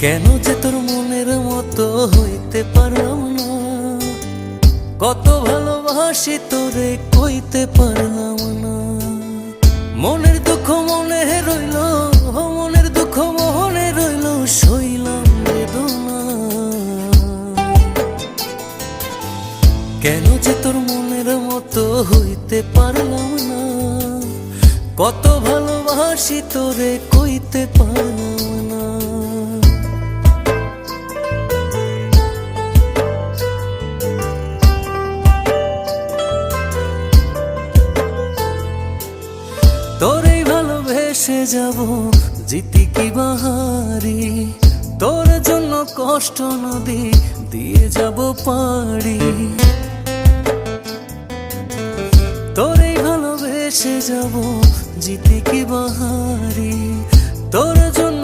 কেন যে তোর মনের মতো হইতে পারলাম না, কত ভালোবাসি তোরে কইতে পারলাম না। মনের দুঃখ মনে রইল, মনের দুঃখ মনে রইল, সইলাম বেদনা। কেন যে তোর মনের মতো হইতে পারলাম না, কত ভালোবাসি তোরে কইতে পারলাম না। তোরেই ভালোবেসে যাব জিতি কি বাহারি, তোর জন্য কষ্ট নদী দিয়ে যাব পাড়ি। তোরেই ভালোবেসে যাব জিতি কি বাহারি, তোর জন্য